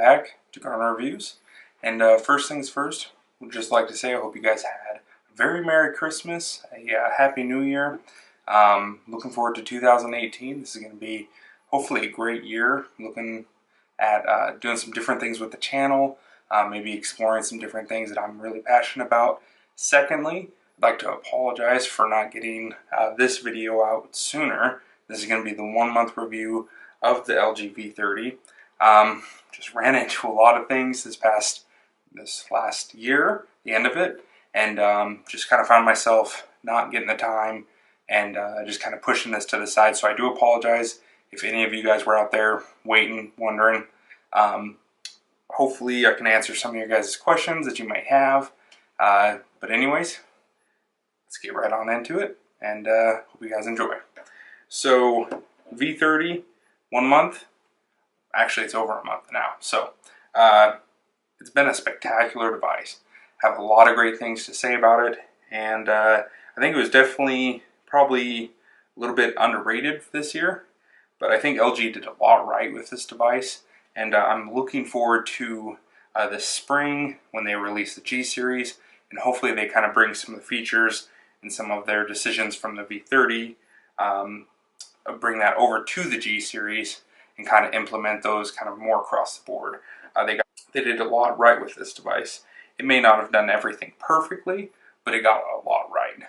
back to Garner Reviews. And first things first, would just like to say I hope you guys had a very Merry Christmas, a Happy New Year. Looking forward to 2018. This is going to be hopefully a great year. Looking at doing some different things with the channel, maybe exploring some different things that I'm really passionate about. Secondly, I'd like to apologize for not getting this video out sooner. This is going to be the 1 month review of the LG V30. Just ran into a lot of things this last year, the end of it, and just kind of found myself not getting the time and just kind of pushing this to the side. So I do apologize if any of you guys were out there waiting, wondering. Hopefully I can answer some of your guys' questions that you might have. But anyways, let's get right on into it, and hope you guys enjoy. So V30, 1 month. Actually, it's over a month now. So it's been a spectacular device. Have a lot of great things to say about it, and I think it was definitely probably a little bit underrated this year, but I think LG did a lot right with this device, and I'm looking forward to this spring when they release the G series, and hopefully they kind of bring some of the features and some of their decisions from the V30, bring that over to the G series and kind of implement those kind of more across the board. They did a lot right with this device. It may not have done everything perfectly, but it got a lot right.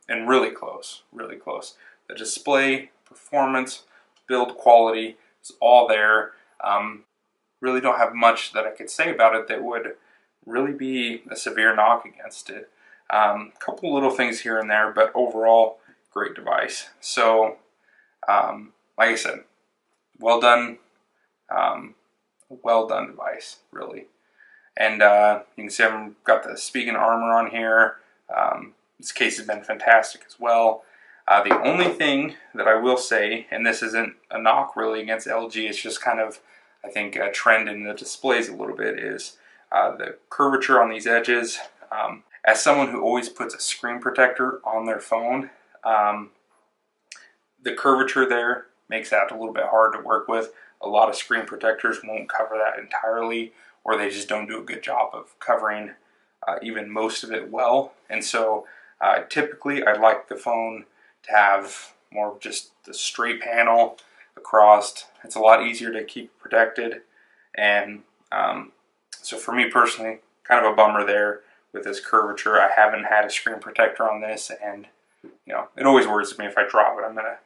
And really close, really close. The display, performance, build quality is all there. Really don't have much that I could say about it that would really be a severe knock against it. Couple little things here and there, but overall, great device. So, like I said, well done device, really. And you can see I've got the Spigen armor on here. This case has been fantastic as well. The only thing that I will say, and this isn't a knock really against LG, it's just kind of, I think, a trend in the displays a little bit, is the curvature on these edges. As someone who always puts a screen protector on their phone, the curvature there makes that a little bit hard to work with. A lot of screen protectors won't cover that entirely, or they just don't do a good job of covering even most of it well. And so typically I'd like the phone to have more of just the straight panel across. It's a lot easier to keep protected, and so for me personally, kind of a bummer there with this curvature. I haven't had a screen protector on this, and you know, it always worries me if I drop it, I'm gonna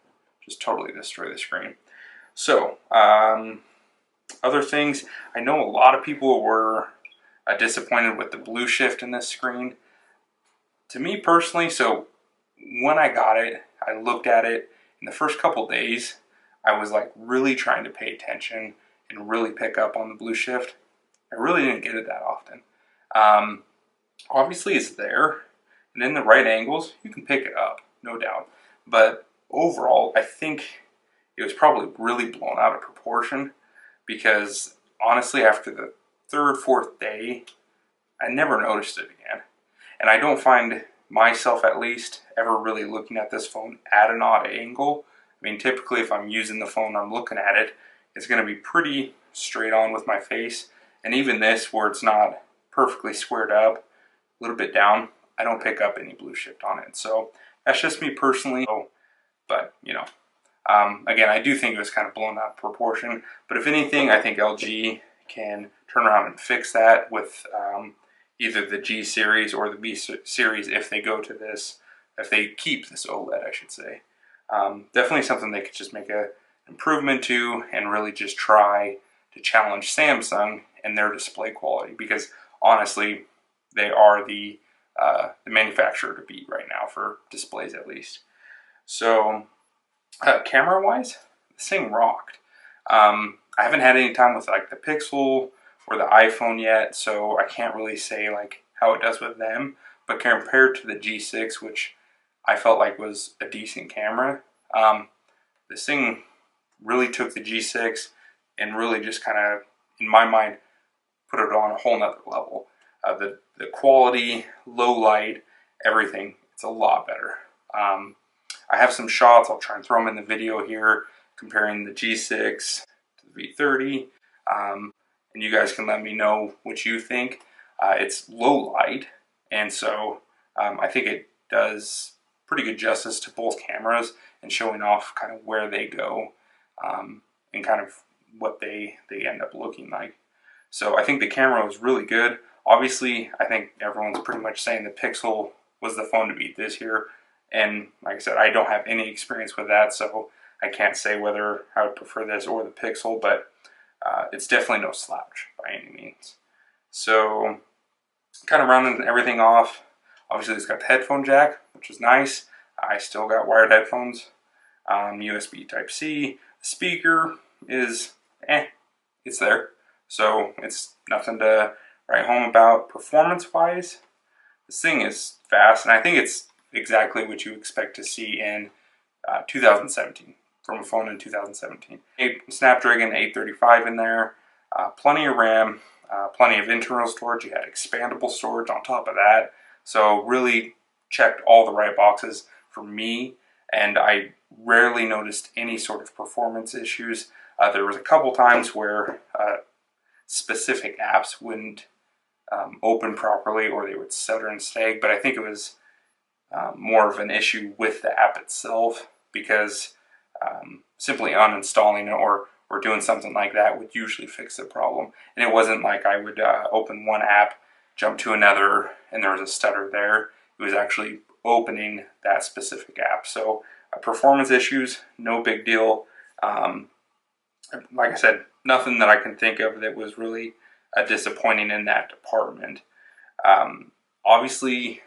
just totally destroy the screen. So other things, I know a lot of people were disappointed with the blue shift in this screen. To me personally, so when I got it, I looked at it in the first couple days. I was like really trying to pay attention and really pick up on the blue shift. I really didn't get it that often. Obviously it's there, and in the right angles you can pick it up, no doubt, but overall I think it was probably really blown out of proportion, because honestly after the third, fourth day I never noticed it again. And I don't find myself, at least, ever really looking at this phone at an odd angle. I mean, typically if I'm using the phone, I'm looking at it, it's going to be pretty straight on with my face. And even this, where it's not perfectly squared up, a little bit down, I don't pick up any blue shift on it. So that's just me personally. But, you know, again, I do think it was kind of blown out of proportion. But if anything, I think LG can turn around and fix that with either the G series or the B series if they go to this, if they keep this OLED, I should say. Definitely something they could just make an improvement to, and really just try to challenge Samsung and their display quality, because honestly, they are the manufacturer to beat right now for displays, at least. So camera-wise, this thing rocked. I haven't had any time with like the Pixel or the iPhone yet, so I can't really say like how it does with them. But compared to the G6, which I felt like was a decent camera, this thing really took the G6 and really just kind of, in my mind, put it on a whole nother level. The quality, low light, everything, it's a lot better. I have some shots, I'll try and throw them in the video here, comparing the G6 to the V30. and you guys can let me know what you think. It's low light, and so I think it does pretty good justice to both cameras and showing off kind of where they go and kind of what they end up looking like. So I think the camera was really good. Obviously, I think everyone's pretty much saying the Pixel was the phone to beat this year. And like I said, I don't have any experience with that, so I can't say whether I would prefer this or the Pixel, but it's definitely no slouch by any means. So kind of rounding everything off, obviously it's got the headphone jack, which is nice. I still got wired headphones, USB Type-C. The speaker is, it's there. So it's nothing to write home about. Performance-wise, this thing is fast, and I think it's exactly what you expect to see in 2017, from a phone in 2017. Snapdragon 835 in there, plenty of RAM, plenty of internal storage. You had expandable storage on top of that. So really checked all the right boxes for me, and I rarely noticed any sort of performance issues. There was a couple times where specific apps wouldn't open properly, or they would stutter and stag, but I think it was more of an issue with the app itself, because simply uninstalling it or doing something like that would usually fix the problem. And it wasn't like I would open one app, jump to another, and there was a stutter there. It was actually opening that specific app. So performance issues, no big deal. Like I said, nothing that I can think of that was really disappointing in that department. Obviously,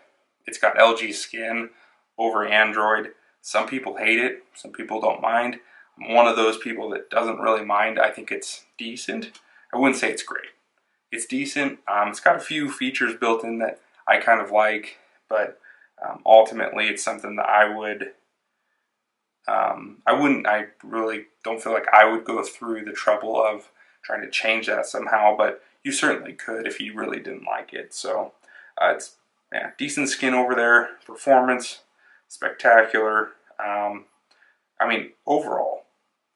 it's got LG skin over Android. Some people hate it, some people don't mind. I'm one of those people that doesn't really mind. I think it's decent. I wouldn't say it's great. It's decent. It's got a few features built in that I kind of like, but ultimately it's something that I really don't feel like I would go through the trouble of trying to change that somehow, but you certainly could if you really didn't like it. So it's decent skin over there, performance, spectacular. I mean, overall,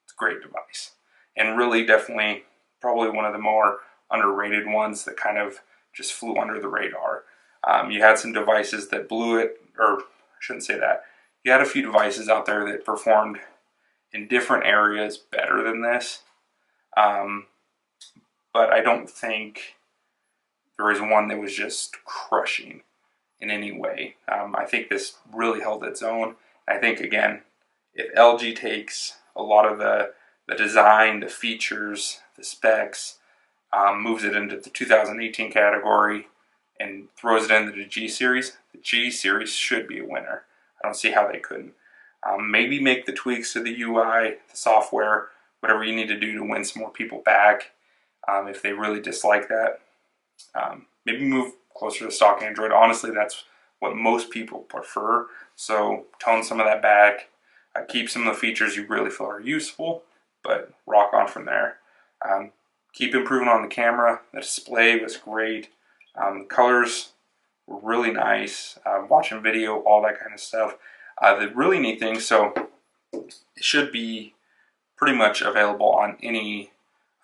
it's a great device, and really definitely probably one of the more underrated ones that kind of just flew under the radar. You had some devices that blew it, or I shouldn't say that. You had a few devices out there that performed in different areas better than this, but I don't think there is one that was just crushing in any way. I think this really held its own. I think, again, if LG takes a lot of the design, the features, the specs, moves it into the 2018 category and throws it into the G series, the G series should be a winner. I don't see how they couldn't. Maybe make the tweaks to the UI, the software, whatever you need to do to win some more people back if they really dislike that. Maybe move closer to stock Android. Honestly, that's what most people prefer. So tone some of that back. Keep some of the features you really feel are useful, but rock on from there. Keep improving on the camera. The display was great. The colors were really nice. Watching video, all that kind of stuff. The really neat thing, so it should be pretty much available on any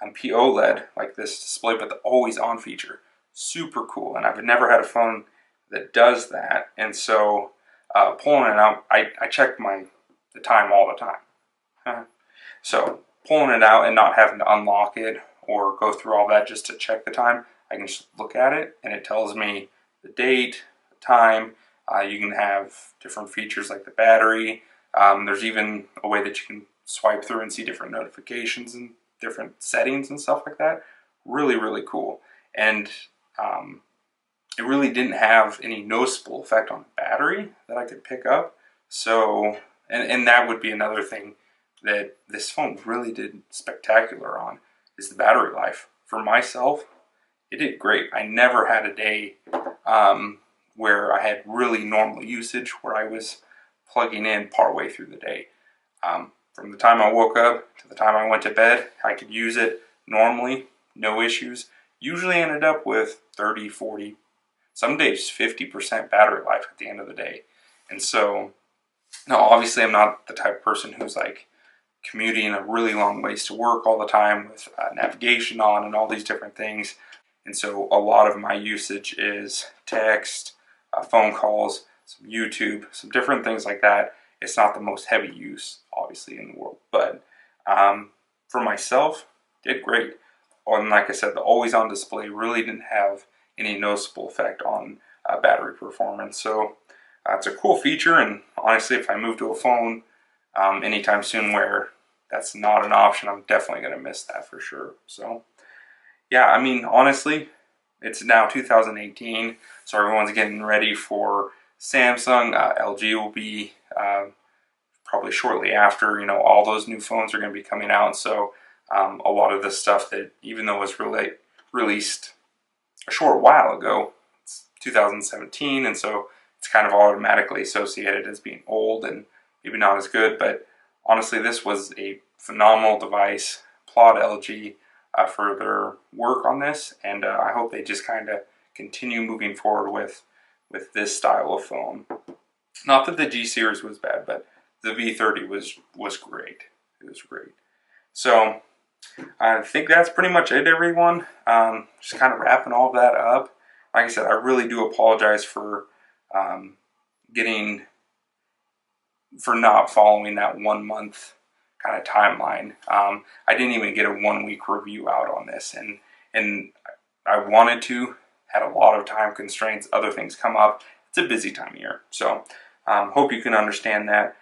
OLED like this display, but the always on feature, super cool. And I've never had a phone that does that. And so pulling it out, I check the time all the time. So pulling it out and not having to unlock it or go through all that just to check the time, I can just look at it and it tells me the date, the time. You can have different features like the battery. There's even a way that you can swipe through and see different notifications and different settings and stuff like that. Really, really cool. And it really didn't have any noticeable effect on the battery that I could pick up. So, and that would be another thing that this phone really did spectacular on, is the battery life. For myself, it did great. I never had a day where I had really normal usage, where I was plugging in partway through the day. From the time I woke up to the time I went to bed, I could use it normally, no issues. Usually ended up with 30, 40, some days 50% battery life at the end of the day. And so, no, obviously I'm not the type of person who's like commuting a really long ways to work all the time with navigation on and all these different things. And so a lot of my usage is text, phone calls, some YouTube, some different things like that. It's not the most heavy use, obviously, in the world. But for myself, did great. And like I said, the always on display really didn't have any noticeable effect on battery performance. So it's a cool feature, and honestly, if I move to a phone anytime soon where that's not an option, I'm definitely going to miss that for sure. So yeah, I mean, honestly, it's now 2018, so everyone's getting ready for Samsung. LG will be probably shortly after. You know, all those new phones are going to be coming out, so a lot of the stuff that, even though it was released a short while ago, it's 2017, and so it's kind of automatically associated as being old and maybe not as good. But honestly, this was a phenomenal device. Applaud LG for their work on this, and I hope they just kind of continue moving forward with this style of phone. Not that the G series was bad, but the V30 was great. It was great. So I think that's pretty much it, everyone. Just kind of wrapping all of that up. Like I said, I really do apologize for not following that 1 month kind of timeline. I didn't even get a 1 week review out on this, and I wanted to, had a lot of time constraints, other things come up. It's a busy time of year, so hope you can understand that.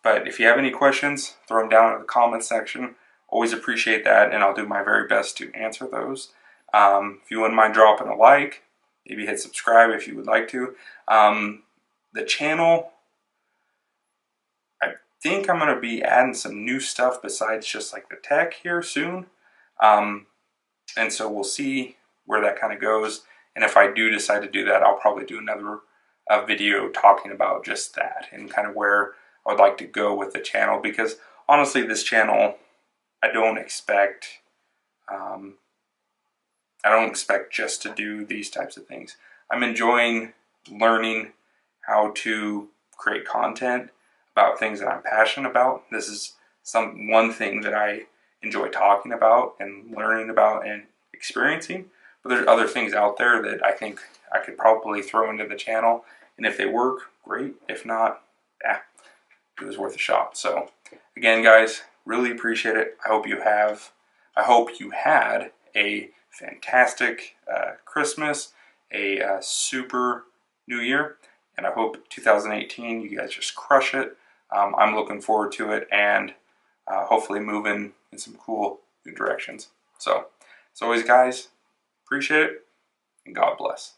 But if you have any questions, throw them down in the comments section. Always appreciate that, and I'll do my very best to answer those. If you wouldn't mind dropping a like, maybe hit subscribe if you would like to. The channel, I think I'm going to be adding some new stuff besides just like the tech here soon. And so we'll see where that kind of goes. And if I do decide to do that, I'll probably do another video talking about just that and kind of where I would like to go with the channel. Because honestly, this channel, I don't expect just to do these types of things. I'm enjoying learning how to create content about things that I'm passionate about. This is one thing that I enjoy talking about and learning about and experiencing. But there's other things out there that I think I could probably throw into the channel, and if they work, great. If not, it was worth a shot. So again, guys, really appreciate it. I hope you had a fantastic Christmas, a super New Year, and I hope 2018 you guys just crush it. I'm looking forward to it, and hopefully moving in some cool new directions. So as always, guys, appreciate it, and God bless.